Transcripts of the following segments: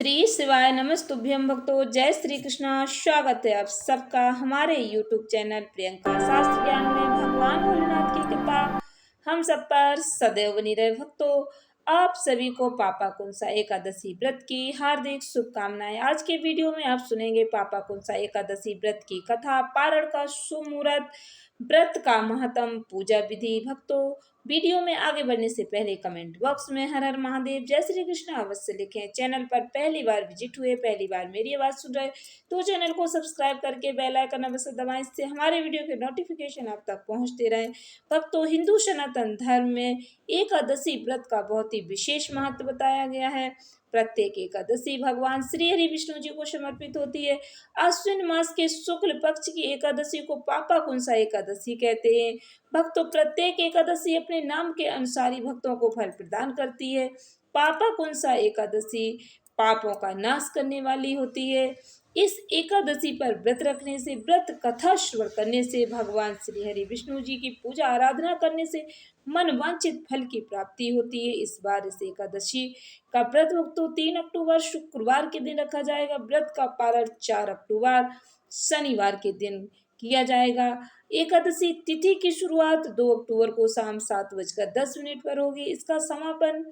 श्री शिवाय नमस्तुभ्यं भक्तों। जय श्री कृष्णा। स्वागत है आप सबका हमारे YouTube चैनल प्रियंका शास्त्र ज्ञान में। भगवान भोलेनाथ की कृपा हम सब पर सदैव बनी रहे। भक्तों, आप सभी को पापा कुंसा एकादशी व्रत की हार्दिक शुभकामनाएं। आज के वीडियो में आप सुनेंगे पापा कुंसा एकादशी व्रत की कथा, पारण का शुभ मुहूर्त, व्रत का महत्व, पूजा विधि। भक्तों, वीडियो में आगे बढ़ने से पहले कमेंट बॉक्स में हर हर महादेव जय श्री कृष्ण अवश्य लिखें। चैनल पर पहली बार विजिट हुए, पहली बार मेरी आवाज सुन रहे तो चैनल को सब्सक्राइब करके बेल आइकन अवश्य दबाएं, इससे हमारे वीडियो के नोटिफिकेशन आप तक पहुंचते रहें। भक्तों, हिंदू सनातन धर्म में एकादशी व्रत का बहुत ही विशेष महत्व बताया गया है। प्रत्येक एकादशी भगवान श्री हरि विष्णु जी को समर्पित होती है। आश्विन मास के शुक्ल पक्ष की एकादशी को पापा कुंसा एकादशी कहते हैं। भक्तों, प्रत्येक एकादशी अपने नाम के अनुसार ही भक्तों को फल प्रदान करती है। पापा कुंसा एकादशी पापों का नाश करने वाली होती है। इस एकादशी पर व्रत रखने से, व्रत कथा श्रवण करने से, भगवान श्री हरि विष्णु जी की पूजा आराधना करने से मन वांछित फल की प्राप्ति होती है। इस बार इस एकादशी का व्रत भक्तों 3 अक्टूबर शुक्रवार के दिन रखा जाएगा। व्रत का पारण 4 अक्टूबर शनिवार के दिन किया जाएगा। एकादशी तिथि की शुरुआत 2 अक्टूबर को शाम 7:10 पर होगी। इसका समापन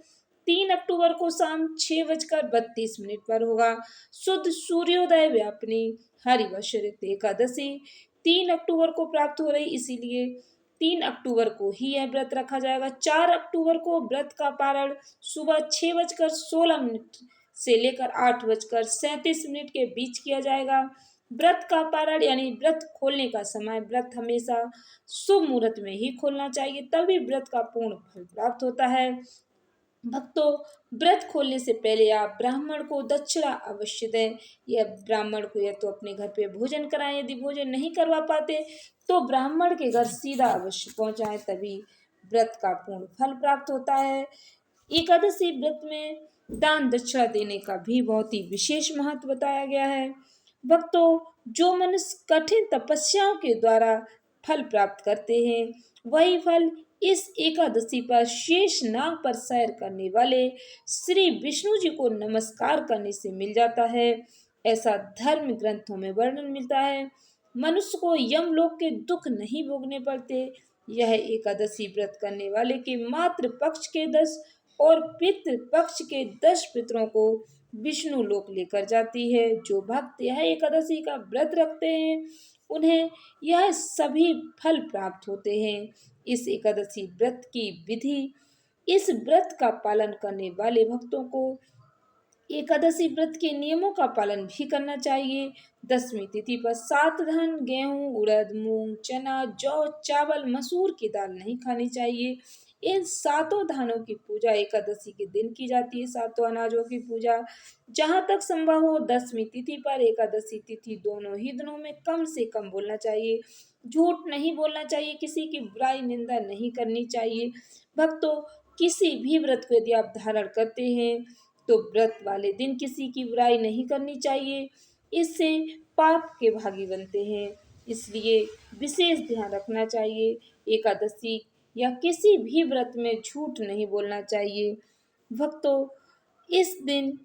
3 अक्टूबर को शाम 6:32 पर होगा। शुद्ध सूर्योदय व्यापिनी हरिवशरित एकादशी 3 अक्टूबर को प्राप्त हो रही, इसीलिए 3 अक्टूबर को ही यह व्रत रखा जाएगा। 4 अक्टूबर को व्रत का पारण सुबह 6:16 से लेकर 8:37 के बीच किया जाएगा। व्रत का पारण यानी व्रत खोलने का समय, व्रत हमेशा शुभ मुहूर्त में ही खोलना चाहिए, तभी व्रत का पूर्ण फल प्राप्त होता है। भक्तों, व्रत खोलने से पहले आप ब्राह्मण को दक्षिणा अवश्य दें। यह ब्राह्मण को या तो अपने घर पे भोजन कराएं, यदि भोजन नहीं करवा पाते तो ब्राह्मण के घर सीधा अवश्य पहुंचाएं, तभी व्रत का पूर्ण फल प्राप्त होता है। एकादशी व्रत में दान दक्षिणा देने का भी बहुत ही विशेष महत्व बताया गया है। भक्तों, जो मनुष्य कठिन तपस्याओं के द्वारा फल प्राप्त करते हैं, वही फल इस एकादशी पर शेष नाग पर सैर करने वाले श्री विष्णु जी को नमस्कार करने से मिल जाता है। ऐसा धर्म ग्रंथों में वर्णन मिलता है। मनुष्य को यमलोक के दुख नहीं भोगने पड़ते। यह एकादशी व्रत करने वाले के मातृ पक्ष के 10 और पितृ पक्ष के 10 पितरों को विष्णु लोक लेकर जाती है। जो भक्त यह एकादशी का व्रत रखते हैं, उन्हें यह सभी फल प्राप्त होते हैं। इस एकादशी व्रत की विधि, इस व्रत का पालन करने वाले भक्तों को एकादशी व्रत के नियमों का पालन भी करना चाहिए। दसवीं तिथि पर सात धान, गेहूं, उड़द, मूंग, चना, जौ, चावल, मसूर की दाल नहीं खानी चाहिए। इन सातों धानों की पूजा एकादशी के दिन की जाती है। सातों अनाजों की पूजा जहां तक संभव हो 10वीं तिथि पर, एकादशी तिथि दोनों ही दिनों में कम से कम बोलना चाहिए। झूठ नहीं बोलना चाहिए, किसी की बुराई निंदा नहीं करनी चाहिए। भक्तों, किसी भी व्रत को यदि आप धारण करते हैं तो व्रत वाले दिन किसी की बुराई नहीं करनी चाहिए, इससे पाप के भागी बनते हैं। इसलिए विशेष ध्यान रखना चाहिए। एकादशी या किसी भी व्रत में झूठ नहीं बोलना चाहिए। भक्तों, इस दिन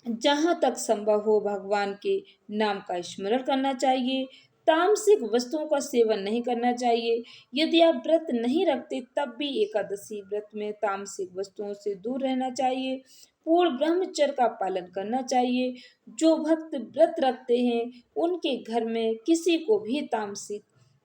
जहाँ तक संभव हो भगवान के नाम का स्मरण करना चाहिए। तामसिक वस्तुओं का सेवन नहीं करना चाहिए। यदि आप व्रत नहीं रखते तब भी एकादशी व्रत में तामसिक वस्तुओं से दूर रहना चाहिए। पूर्ण ब्रह्मचर्य का पालन करना चाहिए। जो भक्त व्रत रखते हैं, उनके घर में किसी को भी तामसिक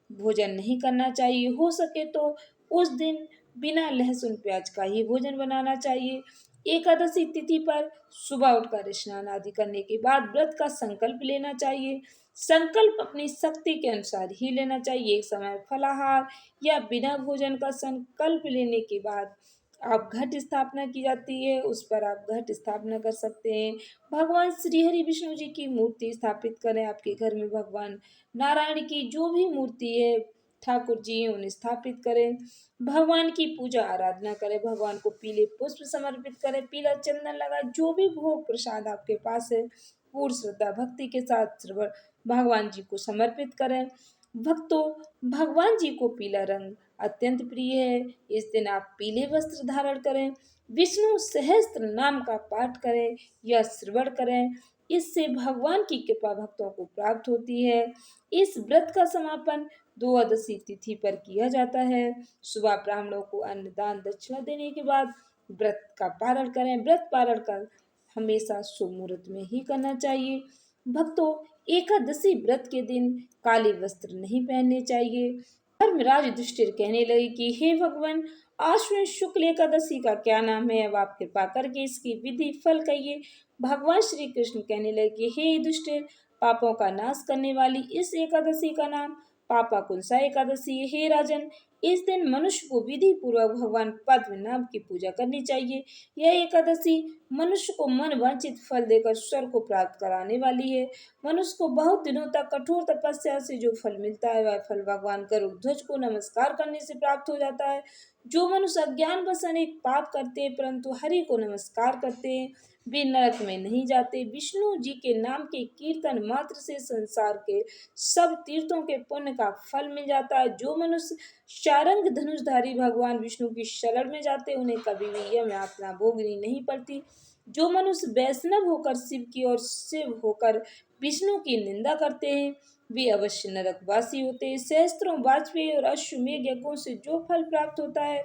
भोजन नहीं करना चाहिए। हो सके तो उस दिन बिना लहसुन प्याज का ही भोजन बनाना चाहिए। एकादशी तिथि पर सुबह उठकर स्नान आदि करने के बाद व्रत का संकल्प लेना चाहिए। संकल्प अपनी शक्ति के अनुसार ही लेना चाहिए। एक समय फलाहार या बिना भोजन का संकल्प लेने के बाद आप घट स्थापना की जाती है, उस पर आप घट स्थापना कर सकते हैं। भगवान श्री हरि विष्णु जी की मूर्ति स्थापित करें। आपके घर में भगवान नारायण की जो भी मूर्ति है, ठाकुर जी उन्हें स्थापित करें। भगवान की पूजा आराधना करें। भगवान को पीले पुष्प समर्पित करें, पीला चंदन लगाएं। जो भी भोग प्रसाद आपके पास है, पूर्ण श्रद्धा भक्ति के साथ भगवान जी को समर्पित करें। भक्तों, भगवान जी को पीला रंग अत्यंत प्रिय है। इस दिन आप पीले वस्त्र धारण करें। विष्णु सहस्त्र नाम का पाठ करें या श्रवण करें। इससे भगवान की कृपा भक्तों को प्राप्त होती है। इस व्रत का समापन द्वादशी तिथि पर किया जाता है। सुबह ब्राह्मणों को अन्न दान दक्षिणा देने के बाद व्रत का पारण करें। व्रत पारण कर हमेशा शुभ मुहूर्त में ही करना चाहिए। भक्तों, एकादशी व्रत के दिन काले वस्त्र नहीं पहनने चाहिए। धर्मराज युधिष्ठिर कहने लगे कि हे भगवान, आश्विन शुक्ल एकादशी का क्या नाम है? अब आप कृपा करके इसकी विधि फल कहिए। भगवान श्री कृष्ण कहने लगे कि हे युधिष्ठिर, पापों का नाश करने वाली इस एकादशी का नाम पापाकुंसा एकादशी है। हे राजन, इस दिन मनुष्य को विधि पूर्वक भगवान पद्म नाम की पूजा करनी चाहिए। यह एकादशी मनुष्य को मन वांछित फल देकर स्वर्ग को प्राप्त कराने वाली है। मनुष्य को बहुत दिनों तक कठोर तपस्या से जो फल मिलता है, वह फल भगवान गरुड़ध्वज को नमस्कार करने से प्राप्त हो जाता है। जो मनुष्य अज्ञानवश अनेक पाप करते हैं परंतु हरि को नमस्कार करते हैं, वे नरक में नहीं जाते। विष्णु जी के नाम के कीर्तन मात्र से संसार के सब तीर्थों के पुण्य का फल मिल जाता है। जो मनुष्य शारंग धनुषधारी भगवान विष्णु की शरण में जाते, उन्हें कभी भी यम यातना भोगनी नहीं पड़ती। जो मनुष्य वैष्णव होकर शिव की और शिव होकर विष्णु की निंदा करते हैं, वे अवश्य नरकवासी होते हैं। सहस्त्रों वाजपेयी और अश्वमेध यज्ञों से जो फल प्राप्त होता है,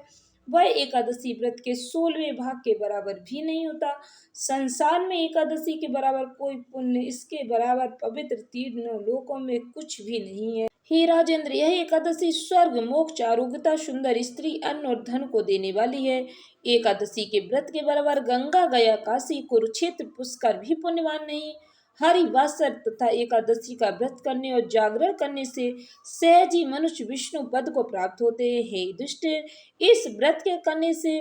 वह एकादशी व्रत के 16वें भाग के बराबर भी नहीं होता। संसार में एकादशी के बराबर कोई पुण्य, इसके बराबर पवित्र तीनों लोकों में कुछ भी नहीं है। हे राजेंद्र, यह एकादशी स्वर्ग, मोक्ष, आरोग्यता, सुंदर स्त्री, अन्न और धन को देने वाली है। एकादशी के व्रत के बराबर गंगा, गया, काशी, कुरुक्षेत्र, पुष्कर भी पुण्यवान नहीं। हरिवासर तथा एकादशी का व्रत करने और जागरण करने से सहज ही मनुष्य विष्णु पद को प्राप्त होते हैं। हे दुष्ट, इस व्रत के करने से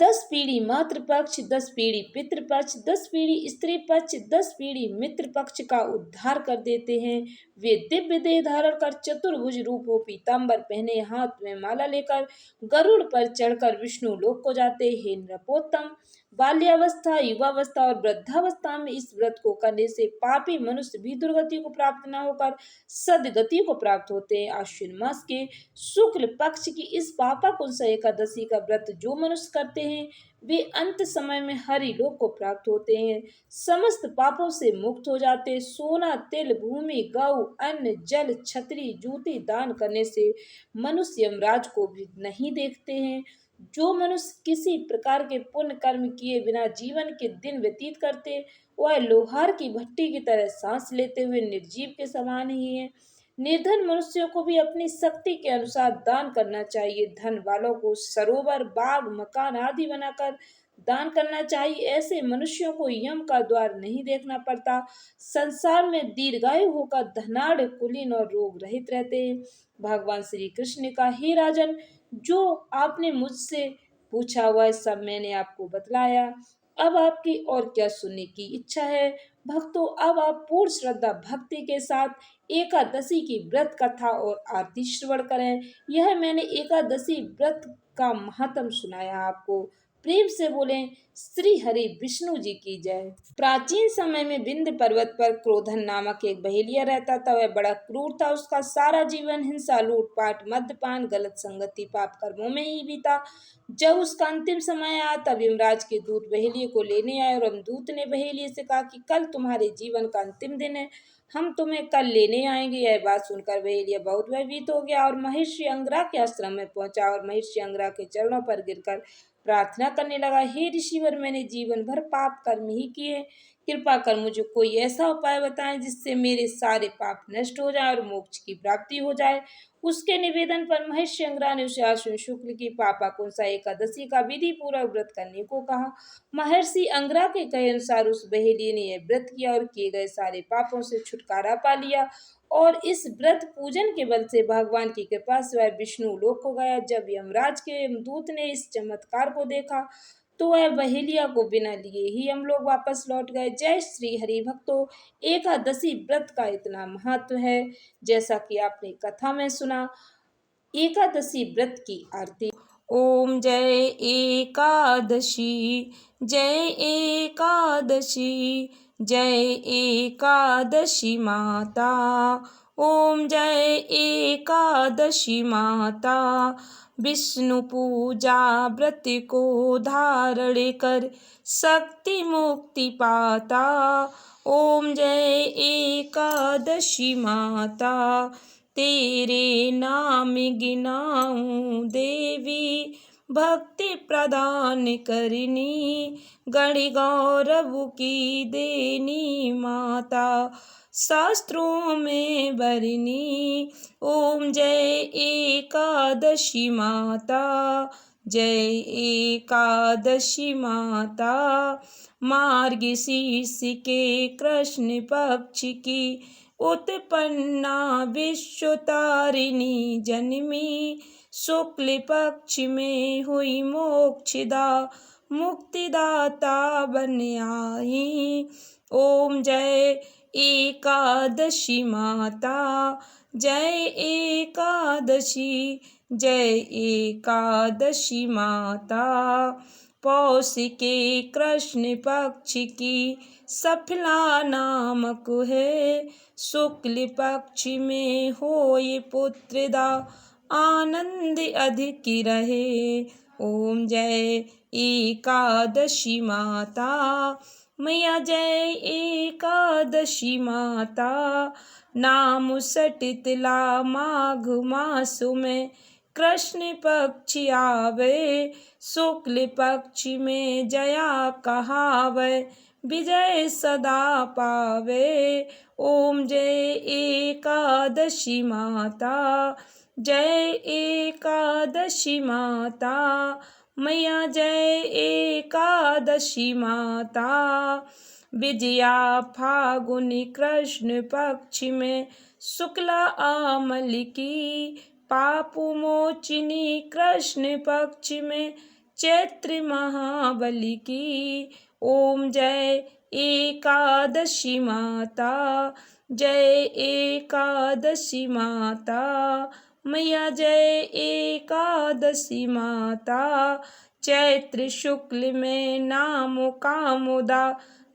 10 पीढ़ी मातृपक्ष, 10 पीढ़ी पितृपक्ष, 10 पीढ़ी स्त्री पक्ष, 10 पीढ़ी मित्र पक्ष का उद्धार कर देते हैं। वे दिव्य देह धारण कर चतुर्भुज रूप हो पीताम्बर पहने, हाथ में माला लेकर गरुड़ पर चढ़कर विष्णु लोक को जाते। हे नृपोत्तम, बाल्यावस्था, युवावस्था और वृद्धावस्था में इस व्रत को करने से पापी मनुष्य भी दुर्गति को प्राप्त न होकर सदगति को प्राप्त होते हैं। आश्विन मास के शुक्ल पक्ष की इस पापाकुंसा एकादशी का व्रत जो मनुष्य करते हैं, वे अंत समय में हरि लोक को प्राप्त होते हैं, समस्त पापों से मुक्त हो जाते हैं। सोना, तिल, भूमि, गौ, अन्न, जल, छतरी, जूती दान करने से मनुष्य यमराज को भी नहीं देखते हैं। जो मनुष्य किसी प्रकार के पुण्य कर्म किए बिना जीवन के दिन व्यतीत करते, वह लोहार की भट्टी की तरह सांस लेते हुए निर्जीव के समान ही है। निर्धन मनुष्यों को भी अपनी शक्ति के अनुसार दान करना चाहिए। धन वालों को सरोवर, बाग, मकान आदि बनाकर दान करना चाहिए। ऐसे मनुष्यों को यम का द्वार नहीं देखना पड़ता। संसार में दीर्घायु होकर धनाढ़, कुलीन और रोग रहित रहते हैं। भगवान श्री कृष्ण ने कहा, हे राजन, जो आपने मुझसे पूछा वह सब मैंने आपको बतलाया। अब आपकी और क्या सुनने की इच्छा है? भक्तों, अब आप पूर्ण श्रद्धा भक्ति के साथ एकादशी की व्रत कथा और आरती श्रवण करें। यह मैंने एकादशी व्रत का महत्व सुनाया आपको। प्रेम से बोलें श्री हरि विष्णु जी की जय। प्राचीन समय में विंध्य पर्वत पर क्रोधन नामक एक बहेलिया रहता था। वह बड़ा क्रूर था। उसका सारा जीवन हिंसा, लूटपाट, मद्यपान, गलत संगति, पाप कर्मों में ही बीता। जब उसका अंतिम समय आया तब यमराज के दूत बहेलिये को लेने आए और यमदूत ने बहेलिये से कहा कि कल तुम्हारे जीवन का अंतिम दिन है, हम तुम्हें कल लेने आएंगे। यह बात सुनकर बहेलिया बहुत भयभीत हो गया और महर्षि अंगरा के आश्रम में पहुंचा और महर्षि अंगरा के चरणों पर गिरकर प्रार्थना करने लगा, हे ऋषिवर, मैंने जीवन भर पाप कर्म ही किए। कृपा कर मुझे कोई ऐसा उपाय बताएं जिससे मेरे सारे पाप नष्ट हो जाए और मोक्ष की प्राप्ति हो जाए। उसके निवेदन पर महर्षि अंगरा ने उसे आश्विन शुक्ल की पापाकुंसा एकादशी का विधि पूर्वक व्रत करने को कहा। महर्षि अंगरा के कहे अनुसार उस बहेलिये ने यह व्रत किया और किए गए सारे पापों से छुटकारा पा लिया और इस व्रत पूजन के बल से भगवान की कृपा से वह विष्णु लोक को गया। जब यमराज के यमदूत ने इस चमत्कार को देखा तो वह बहेलिया को बिना लिए ही हम लोग वापस लौट गए। जय श्री हरि भक्तों, एकादशी व्रत का इतना महत्व है जैसा कि आपने कथा में सुना। एकादशी व्रत की आरती। ओम जय एकादशी, जय एकादशी, जय एकादशी माता। ओम जय एकादशी माता, विष्णु पूजा व्रत को धारण कर शक्ति मुक्ति पाता। ओम जय एकादशी माता, तेरे नाम गिनाऊं देवी, भक्ति प्रदान करनी, गण गौरव की देनी माता, शास्त्रों में बरनी। ओम जय एकादशी माता, जय एकादशी माता, मार्गशीर्ष के कृष्ण पक्ष की उत्पन्ना विश्वतारिणी जन्मी, शुक्ल पक्ष में हुई मोक्षदा मुक्तिदाता बन आई। ओम जय एकादशी माता, जय एकादशी, जय एकादशी माता, पौष के कृष्ण पक्ष की सफला नामक है, शुक्ल पक्ष में होए पुत्रदा आनंद अधिक रहे। ओम जय एकादशी माता, मैया जय एकादशी माता, नाम सटितला माघ मासु में कृष्ण पक्ष आवे, शुक्ल पक्ष में जया कहावे, विजय सदा पावे। ओम जय एकादशी माता, जय एकादशी माता, मैया जय एकादशी माता, विजया फागुनी कृष्ण पक्ष में शुक्ला आमल की, पापु मोचिनी कृष्ण पक्ष में चैत्र महाबली की। ओम जय एकादशी माता, जय एकादशी माता, मैया जय एकादशी माता, चैत्र शुक्ल में नाम कामुदा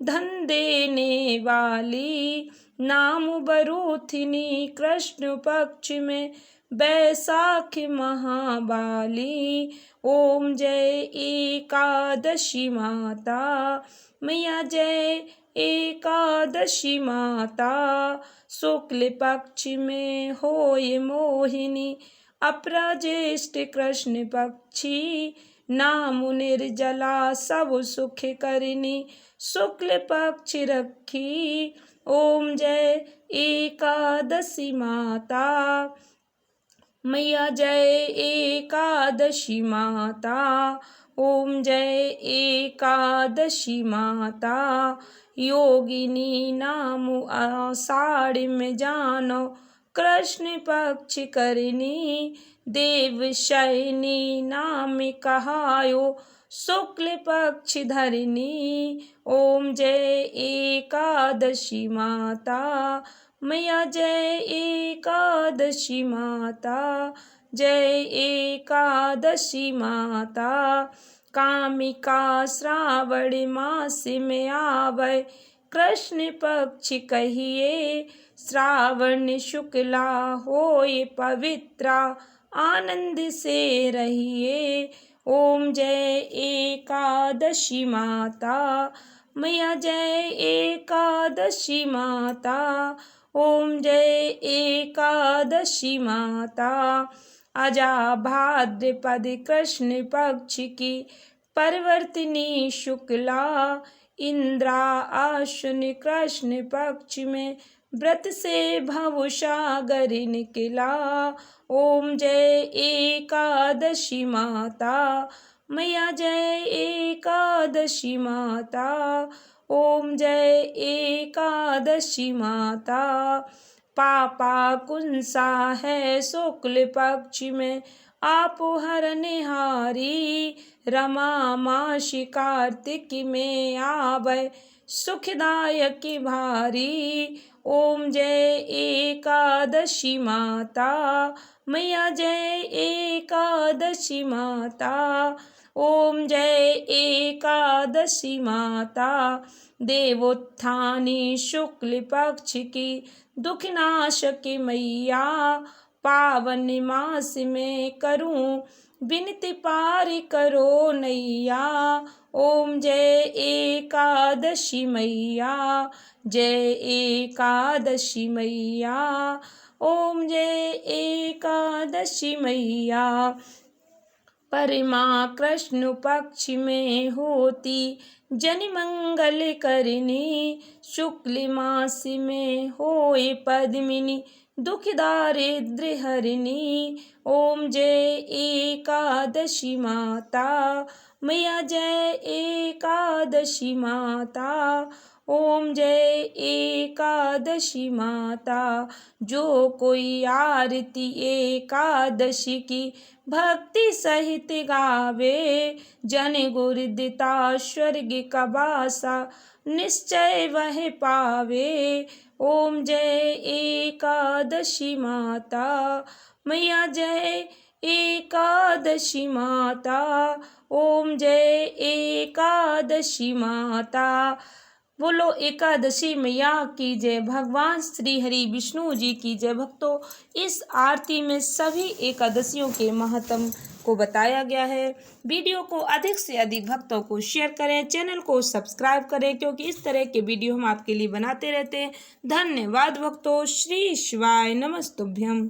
धन देने वाली, नाम बरूथिनी कृष्ण पक्ष में बैसाख महाबाली। ओम जय एकादशी माता, मैया जय एकादशी माता, शुक्ल पक्ष में होए मोहिनी, अपरा ज्येष्ठ कृष्ण पक्षी, नाम निर्जला सब सुख करनी, शुक्ल पक्ष रखी। ओम जय एकादशी माता, मैया जय एकादशी माता, ओम जय एकादशी माता, योगिनी नाम आषाढ़ में जानो कृष्ण पक्ष करनी, देव शयनी नाम कहायो शुक्ल पक्ष धरनी। ओम जय एकादशी माता, मैया जय एकादशी माता, जय एकादशी माता, कामिका श्रावण मास में आवे कृष्ण पक्ष कहिए, श्रावण शुक्ला होए पवित्रा आनंद से रहिए। ओम जय एकादशी माता, मैया जय एकादशी माता, ओम जय एकादशी माता, अजा भाद्रपद कृष्ण पक्ष की परिवर्तिनी शुक्ला, इंद्रा आश्विन कृष्ण पक्ष में व्रत से भवसागर निकला। ओम जय एकादशी माता, मैया जय एकादशी माता, ओम जय एकादशी माता, पापा कुंसा है शुक्ल पक्ष में आप हरनिहारी, रमा मासी कार्तिक में आवे सुखदायक भारी। ओम जय एकादशी माता, मैया जय एकादशी माता, ओम जय एकादशी माता, देवोत्थानी शुक्ल पक्ष की दुखनाशक मैया, पावन मास में करूं बिनती पार करो नैया। ओम जय एकादशी मैया, जय एकादशी मैया, ओम जय एकादशी मैया। परमा कृष्ण पक्ष में होती जन मंगल करनी, शुक्ल मास में होए पद्मिनी दुख दारिद्र्य हरिणी। ओम जय एकादशी माता, मैया जय एकादशी माता, ओम जय एकादशी माता। जो कोई आरती एकादशी की भक्ति सहित गावे, जन गुरुदिता स्वर्ग का वासा निश्चय वह पावे। ओम जय एकादशी माता, मैया जय एकादशी माता, ओम जय एकादशी माता। बोलो एकादशी मैया की जय, भगवान श्री हरि विष्णु जी की जय। भक्तों, इस आरती में सभी एकादशियों के महत्व को बताया गया है। वीडियो को अधिक से अधिक भक्तों को शेयर करें, चैनल को सब्सक्राइब करें, क्योंकि इस तरह के वीडियो हम आपके लिए बनाते रहते हैं। धन्यवाद भक्तों। श्री शिवाय नमस्तुभ्यम।